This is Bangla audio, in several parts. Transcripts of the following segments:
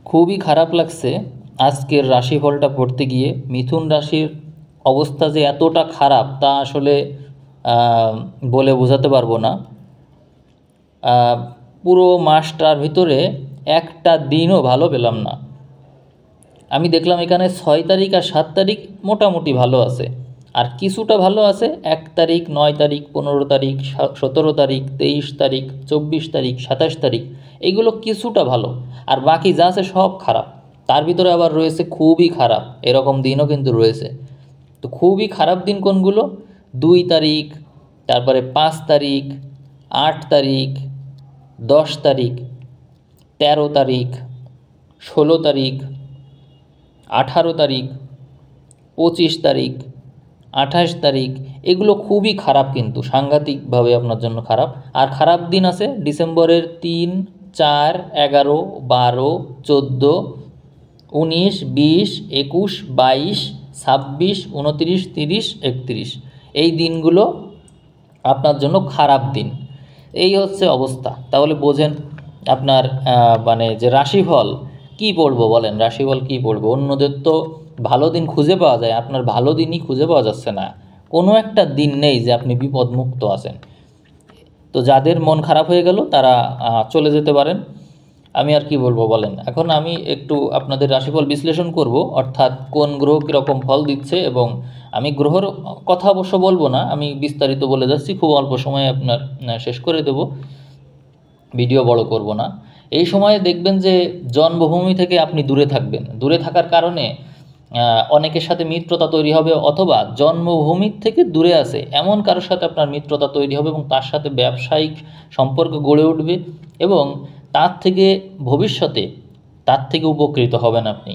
খুবই খারাপ লাগছে আজকের রাশিফলটা পড়তে গিয়ে। মিথুন রাশির অবস্থা যে এতটা খারাপ তা আসলে বলে বোঝাতে পারবো না। পুরো মাসটার ভিতরে একটা দিনও ভালো পেলাম না। আমি দেখলাম এখানে 6 তারিখ আর 7 তারিখ মোটামুটি ভালো আছে, আর কিছুটা ভালো আছে 1 তারিখ, 9 তারিখ, 15 তারিখ, 17 তারিখ, 23 তারিখ, 24 তারিখ, 27 তারিখ, এগুলো কিছুটা ভালো, আর বাকি যা আছে সব খারাপ। তার ভিতরে আবার রয়েছে খুবই খারাপ, এরকম দিনও কিন্তু রয়েছে। তো খুবই খারাপ দিন কোনগুলো? 2 তারিখ, তারপরে 5 তারিখ, 8 তারিখ, 10 তারিখ, 13 তারিখ, 16 তারিখ, 18 তারিখ, 25 তারিখ, 28 তারিখ, এগুলো খুবই খারাপ, কিন্তু সাংঘাতিকভাবে আপনার জন্য খারাপ। আর খারাপ দিন আছে ডিসেম্বরের 3, 4, 11, 12, 14, 19, 20, 21, 22, 26, 29, 30, 31, এই দিনগুলো আপনার জন্য খারাপ দিন। এই হচ্ছে অবস্থা। তাহলে বোঝেন আপনার মানে যে রাশিফল কী পড়বো বলেন, রাশিফল কী পড়বো? অন্যদের তো ভালো দিন খুঁজে পাওয়া যায়, আপনার ভালো দিনই খুঁজে পাওয়া যাচ্ছে না। কোনো একটা দিন নেই যে আপনি বিপদমুক্ত আছেন। তো যাদের মন খারাপ হয়ে গেল তারা চলে যেতে পারেন। আমি আর কি বলবো বলেন। এখন আমি একটু আপনাদের রাশিফল বিশ্লেষণ করব, অর্থাৎ কোন গ্রহ কীরকম ফল দিচ্ছে, এবং আমি গ্রহর কথা অবশ্য বলবো না, আমি বিস্তারিত বলে যাচ্ছি, খুব অল্প সময়ে আপনার শেষ করে দেব, ভিডিও বড় করব না। এই সময়ে দেখবেন যে জন্মভূমি থেকে আপনি দূরে থাকবেন। দূরে থাকার কারণে অনেকের সাথে মিত্রতা তৈরি হবে, অথবা জন্মভূমির থেকে দূরে আছে এমন কারোর সাথে আপনার মিত্রতা তৈরি হবে এবং তার সাথে ব্যবসায়িক সম্পর্ক গড়ে উঠবে, এবং তার থেকে ভবিষ্যতে তার থেকে উপকৃত হবেন আপনি।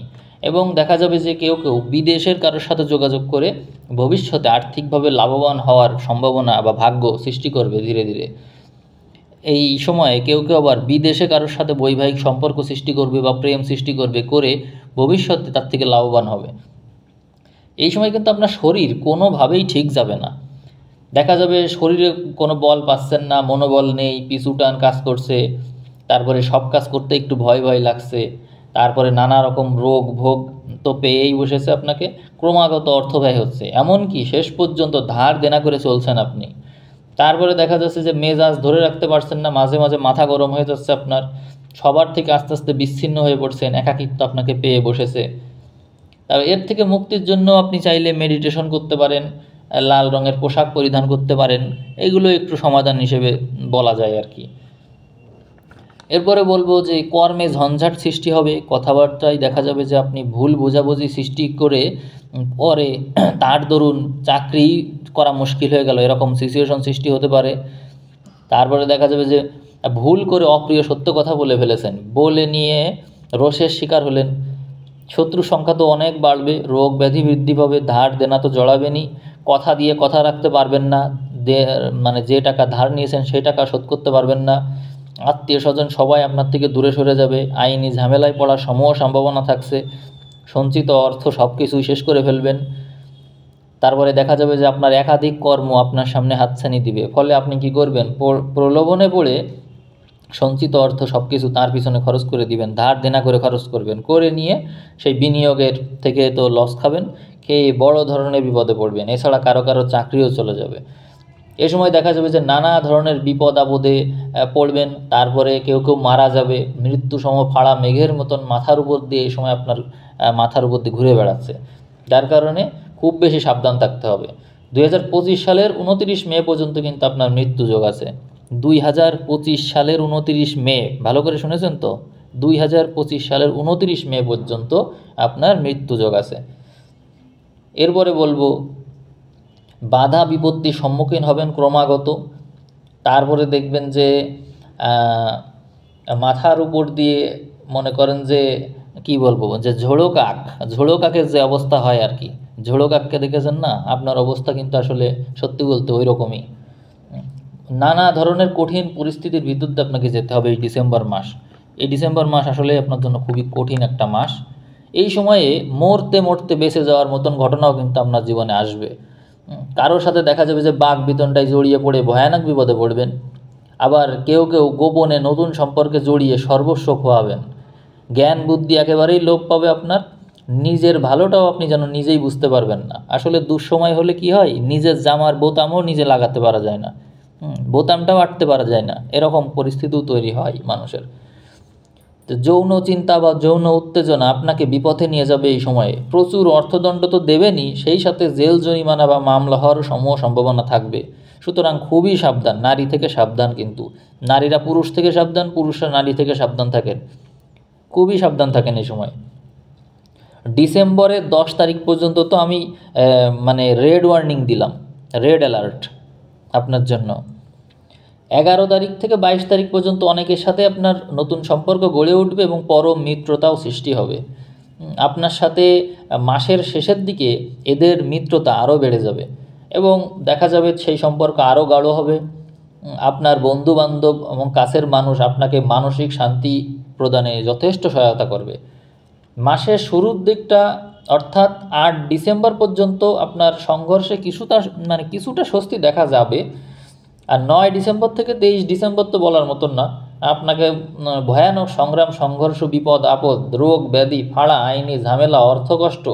এবং দেখা যাবে যে কেউ কেউ বিদেশের কারোর সাথে যোগাযোগ করে ভবিষ্যতে আর্থিকভাবে লাভবান হওয়ার সম্ভাবনা বা ভাগ্য সৃষ্টি করবে ধীরে ধীরে। এই সময়ে কেউ কেউ আবার বিদেশে কারোর সাথে বৈবাহিক সম্পর্ক সৃষ্টি করবে বা প্রেম সৃষ্টি করবে, করে ভবিষ্যতে তার থেকে লাভবান হবে। এই সময় কিন্তু আপনার শরীর কোনোভাবেই ঠিক যাবে না। দেখা যাবে শরীরে কোনো বল পাচ্ছেন না, মনোবল নেই, পিছুটান কাজ করছে, তারপরে সব কাজ করতে একটু ভয় ভয় লাগছে, তারপরে নানা রকম রোগ ভোগ তো পেয়েই বসেছে আপনাকে, ক্রমাগত অর্থব্যয় হচ্ছে, এমনকি শেষ পর্যন্ত ধার দেনা করে চলছেন আপনি। তারপরে দেখা যাচ্ছে যে মেজাজ ধরে রাখতে পারছেন না, মাঝে মাঝে মাথা গরম হয়ে যাচ্ছে আপনার, সবার থেকে আস্তে আস্তে বিচ্ছিন্ন হয়ে পড়ছেন, একাকিত্ব আপনাকে পেয়ে বসেছে। তবে এর থেকে মুক্তির জন্য আপনি চাইলে মেডিটেশন করতে পারেন, লাল রঙের পোশাক পরিধান করতে পারেন, এগুলো একটু সমাধান হিসেবে বলা যায় আর কি। এরপরে বলবো যে কর্মে ঝঞ্ঝাট সৃষ্টি হবে, কথাবার্তায় দেখা যাবে যে আপনি ভুল বোঝাবুঝি সৃষ্টি করে পরে তার দরুন চাকরি করা মুশকিল হয়ে গেল, এরকম সিচুয়েশন সৃষ্টি হতে পারে। তারপরে দেখা যাবে যে ভুল করে অপ্রিয় সত্য কথা বলে ফেলেছেন, বলে নিয়ে রোষের শিকার হলেন, শত্রুর সংখ্যা তো অনেক বাড়বে, রোগ ব্যাধি বৃদ্ধি পাবে, ধার দেনা তো জড়াবেনই, কথা দিয়ে কথা রাখতে পারবেন না, মানে যে টাকা ধার নিয়েছেন সেই টাকা শোধ করতে পারবেন না, আত্মীয় স্বজন সবাই আপনার থেকে দূরে সরে যাবে, আইনি ঝামেলায় পড়ার সমূহ সম্ভাবনা থাকছে, সঞ্চিত অর্থ সব কিছুই শেষ করে ফেলবেন। তারপরে দেখা যাবে যে আপনার একাধিক কর্ম আপনার সামনে হাতছানি দিবে, ফলে আপনি কি করবেন? প্রলোভনে পড়ে সঞ্চিত অর্থ সব কিছু তার পিছনে খরচ করে দিবেন, ধার দেনা করে খরচ করবেন, করে নিয়ে সেই বিনিয়োগের থেকে তো লস খাবেন, খেয়ে বড় ধরনের বিপদে পড়বেন। এছাড়া কারো কারো চাকরিও চলে যাবে। এ সময় দেখা যাবে যে নানা ধরনের বিপদ আপদে পড়বেন, তারপরে কেউ কেউ মারা যাবে, মৃত্যুসম ফাড়া মেঘের মতন মাথার উপর দিয়ে এই সময় আপনার মাথার উপর দিয়ে ঘুরে বেড়াচ্ছে, যার কারণে খুব বেশি সাবধান থাকতে হবে। 2025 সালের 29 মে পর্যন্ত কিন্তু আপনার মৃত্যু যোগ আছে। 2025 সালের 29 মে, ভালো করে শুনেছেন তো? 2025 সালের 29 মে পর্যন্ত আপনার মৃত্যু যোগ আছে। এরপরে বলবো বাধা বিপত্তির সম্মুখীন হবেন ক্রমাগত। তারপরে দেখবেন যে মাথার উপর দিয়ে মনে করেন যে কি বলবো, যে ঝোড়ো কাকের যে অবস্থা হয় আর কি, ঝোড়ো কাককে দেখেছেন না? আপনার অবস্থা কিন্তু আসলে সত্যি বলতে ওই রকমই। নানা ধরনের কঠিন পরিস্থিতির ভিতর দিয়ে আপনাকে যেতে হবে এই ডিসেম্বর মাস। এই ডিসেম্বর মাস আসলে আপনার জন্য খুবই কঠিন একটা মাস। এই সময়ে মরতে মরতে বেঁচে যাওয়ার মতন ঘটনাও কিন্তু আপনার জীবনে আসবে। কারোর সাথে দেখা যাবে যে বাক বিতণ্ডায় জড়িয়ে পড়ে ভয়ানক বিপদে পড়বেন, আবার কেউ কেউ গোপনে নতুন সম্পর্কে জড়িয়ে সর্বস্ব খোয়াবেন। জ্ঞান বুদ্ধি একেবারেই লোপ পাবে আপনার। নিজের ভালোটাও আপনি যেন নিজেই বুঝতে পারবেন না। আসলে দুঃসময় হলে কি হয়, নিজের জামার বোতামও নিজে লাগাতে পারা যায় না, বোতামটাও আটতে পারা যায় না, এরকম পরিস্থিতিও তৈরি হয় মানুষের। তো যৌন চিন্তা বা যৌন উত্তেজনা আপনাকে বিপথে নিয়ে যাবে এই সময়ে। প্রচুর অর্থদণ্ড তো দেবেনই, সেই সাথে জেল জরিমানা বা মামলা হওয়ার সম্ভাবনা থাকবে। সুতরাং খুবই সাবধান, নারী থেকে সাবধান। কিন্তু নারীরা পুরুষ থেকে সাবধান, পুরুষরা নারী থেকে সাবধান থাকেন, খুবই সাবধান থাকেন এই সময়। ডিসেম্বরের 10 তারিখ পর্যন্ত তো আমি মানে রেড ওয়ার্নিং দিলাম, রেড অ্যালার্ট আপনার জন্য। 11 তারিখ থেকে 22 তারিখ পর্যন্ত অনেকের সাথে আপনার নতুন সম্পর্ক গড়ে উঠবে এবং পরম মিত্রতাও সৃষ্টি হবে। আপনার সাথে মাসের শেষের দিকে এদের মিত্রতা আরও বেড়ে যাবে এবং দেখা যাবে সেই সম্পর্ক আরও গাঢ় হবে। আপনার বন্ধুবান্ধব এবং কাছের মানুষ আপনাকে মানসিক শান্তি প্রদানে যথেষ্ট সহায়তা করবে। মাসের শুরুর দিকটা অর্থাৎ 8 ডিসেম্বর পর্যন্ত আপনার সংঘর্ষে কিছুটা স্বস্তি দেখা যাবে। আর 9 ডিসেম্বর থেকে 23 ডিসেম্বর তো বলার মতন না। আপনাকে ভয়ানক সংগ্রাম, সংঘর্ষ, বিপদ আপদ, রোগ ব্যাধি, ফাড়া, আইনি ঝামেলা, অর্থকষ্ট,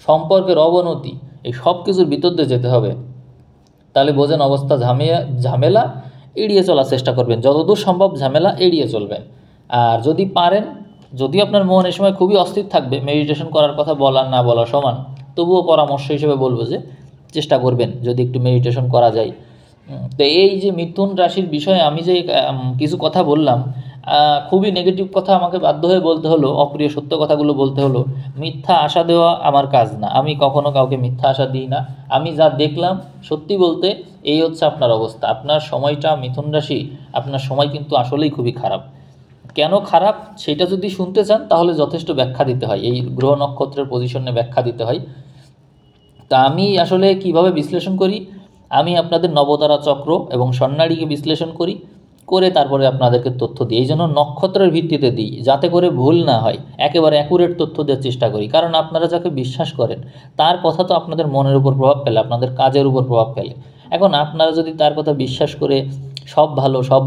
সম্পর্কের অবনতি, এই সব কিছুর ভিতর দিয়ে যেতে হবে। তাহলে বোঝেন অবস্থা। ঝামেলা এড়িয়ে চলার চেষ্টা করবেন, যতদূর সম্ভব ঝামেলা এড়িয়ে চলবেন। আর যদি পারেন, যদিও আপনার মন এই সময় খুবই অস্থির থাকবে, মেডিটেশন করার কথা বলার না বলা সমান, তবুও পরামর্শ হিসেবে বলবো যে চেষ্টা করবেন যদি একটু মেডিটেশন করা যায়। তো এই যে মিথুন রাশির বিষয়ে আমি যে কিছু কথা বললাম, খুবই নেগেটিভ কথা আমাকে বাধ্য হয়ে বলতে হলো, অপ্রিয় সত্য কথাগুলো বলতে হলো। মিথ্যা আশা দেওয়া আমার কাজ না, আমি কখনো কাউকে মিথ্যা আশা দিই না। আমি যা দেখলাম সত্যি বলতে এই হচ্ছে আপনার অবস্থা। আপনার সময়টা, মিথুন রাশি, আপনার সময় কিন্তু আসলেই খুবই খারাপ। কেন খারাপ সেটা যদি শুনতে চান তাহলে যথেষ্ট ব্যাখ্যা দিতে হয়, এই গ্রহ নক্ষত্রের পজিশনে ব্যাখ্যা দিতে হয়। তা আমি আসলে কিভাবে বিশ্লেষণ করি, আমি আপনাদের নবতারা চক্র এবং স্বর্ণালীকে বিশ্লেষণ করে তারপরে আপনাদেরকে তথ্য দিই। এই জন্য নক্ষত্রের ভিত্তিতে দিই, যাতে করে ভুল না হয়, একেবারে অ্যাকুরেট তথ্য দেওয়ার চেষ্টা করি। কারণ আপনারা যাকে বিশ্বাস করেন তার কথা তো আপনাদের মনের উপর প্রভাব ফেলে, আপনাদের কাজের উপর প্রভাব ফেলে। এখন আপনারা যদি তার কথা বিশ্বাস করে সব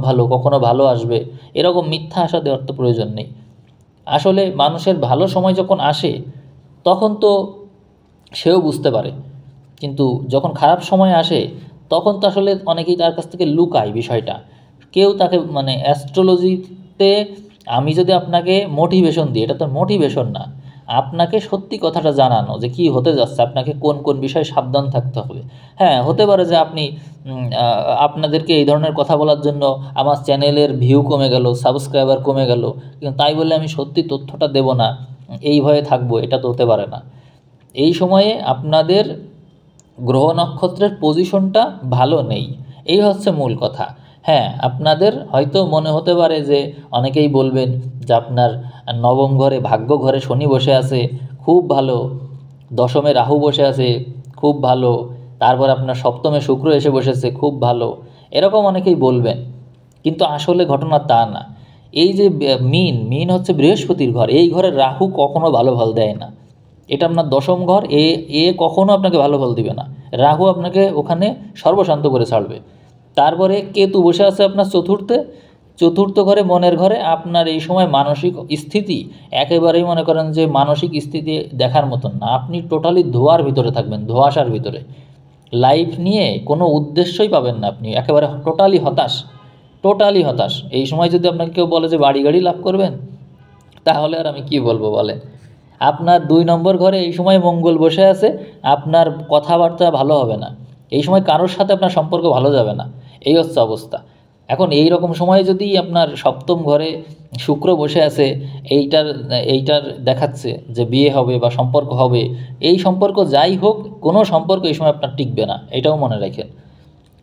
ভালো কখনো ভালো আসবে এরকম মিথ্যা আশা দেওয়ার তো প্রয়োজন নেই। আসলে মানুষের ভালো সময় যখন আসে তখন তো সেও বুঝতে পারে, কিন্তু যখন খারাপ সময় আসে তখন তো আসলে অনেকেই তার কাছ থেকে লুকায় বিষয়টা। কেউ তাকে অ্যাস্ট্রোলজিতে আমি যদি আপনাকে মোটিভেশন দিই, এটা তো মোটিভেশন না, আপনাকে সত্যি কথাটা জানানো যে কি হতে যাচ্ছে, আপনাকে কোন কোন বিষয়ে সাবধান থাকতে হবে। হ্যাঁ, হতে পারে যে আপনাদেরকে এই ধরনের কথা বলার জন্য আমার চ্যানেলের ভিউ কমে গেল, সাবস্ক্রাইবার কমে গেল, কিন্তু তাই বলে আমি সত্যি তথ্যটা দেব না, এই ভয়ে থাকবো, এটা তো হতে পারে না। এই সময়ে আপনাদের গ্রহ নক্ষত্রের পজিশনটা ভালো নেই, এই হচ্ছে মূল কথা। হ্যাঁ, আপনাদের হয়তো মনে হতে পারে যে অনেকেই বলবেন যে আপনার নবম ঘরে, ভাগ্য ঘরে শনি বসে আছে, খুব ভালো, দশমে রাহু বসে আছে, খুব ভালো, তারপর আপনার সপ্তমে শুক্র এসে বসেছে, খুব ভালো, এরকম অনেকেই বলবেন। কিন্তু আসলে ঘটনা তা না। এই যে মিন হচ্ছে বৃহস্পতির ঘর, এই ঘরে রাহু কখনো ভালো ফল দেয় না। এটা আপনার দশম ঘর, এ কখনো আপনাকে ভালো ফল দিবে না। রাহু আপনাকে ওখানে সর্বশান্ত করে ছাড়বে। তারপরে কেতু বসে আছে আপনার চতুর্থ ঘরে, মনের ঘরে। আপনার এই সময় মানসিক স্থিতি একেবারেই মনে করেন যে মানসিক স্থিতি দেখার মতন না। আপনি টোটালি ধোঁয়ার ভিতরে থাকবেন, ধোঁয়াশার ভিতরে, লাইফ নিয়ে কোনো উদ্দেশ্যই পাবেন না, আপনি একেবারে টোটালি হতাশ। এই সময় যদি আপনাকে কেউ বলে যে বাড়ি গাড়ি লাভ করবেন, তাহলে আর আমি কি বলবো বলেন। আপনার 2 নম্বর ঘরে এই সময় মঙ্গল বসে আছে, আপনার কথাবার্তা ভালো হবে না, এই সময় কারোর সাথে আপনার সম্পর্ক ভালো যাবে না, এই হচ্ছে অবস্থা। এখন এই রকম সময়ে যদি আপনার সপ্তম ঘরে শুক্র বসে আছে, এইটার দেখাচ্ছে যে বিয়ে হবে বা সম্পর্ক হবে। এই সম্পর্ক যাই হোক, কোনো সম্পর্ক এই সময় আপনার টিকবে না, এটাও মনে রাখেন।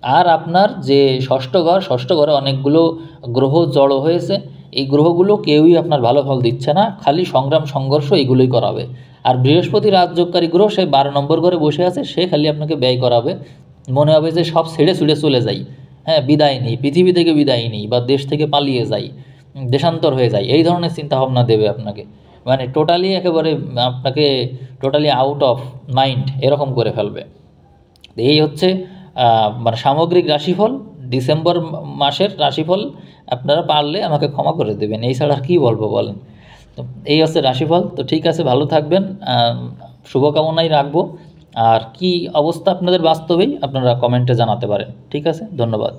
আর আপনার যে ষষ্ঠ ঘরে অনেকগুলো গ্রহ জড়ো হয়েছে, এই গ্রহগুলো কেউই আপনার ভালো ফল দিচ্ছে না, খালি সংগ্রাম সংঘর্ষ এগুলোই করাবে। আর বৃহস্পতি রাজযোগকারী গ্রহ, সে 12 নম্বর ঘরে বসে আছে, সে খালি আপনাকে ব্যয় করাবে। মনে হবে যে সব ছেড়ে ছুড়ে চলে যাই, হ্যাঁ, বিদায় নিই, পৃথিবী থেকে বিদায় নিই, বা দেশ থেকে পালিয়ে যাই, দেশান্তর হয়ে যাই, এই ধরনের চিন্তাভাবনা দেবে আপনাকে। মানে টোটালি একেবারে আপনাকে টোটালি আউট অফ মাইন্ড এরকম করে ফেলবে। এই হচ্ছে মানে সামগ্রিক রাশিফল, ডিসেম্বর মাসের রাশিফল। আপনারা পারলে আমাকে ক্ষমা করে দেবেন, এই ছাড়া আর কী বলবো বলেন। তো এই হচ্ছে রাশিফল। তো ঠিক আছে, ভালো থাকবেন, শুভকামনাই রাখবো। আর কি অবস্থা আপনাদের বাস্তবেই আপনারা কমেন্টে জানাতে পারেন। ঠিক আছে, ধন্যবাদ।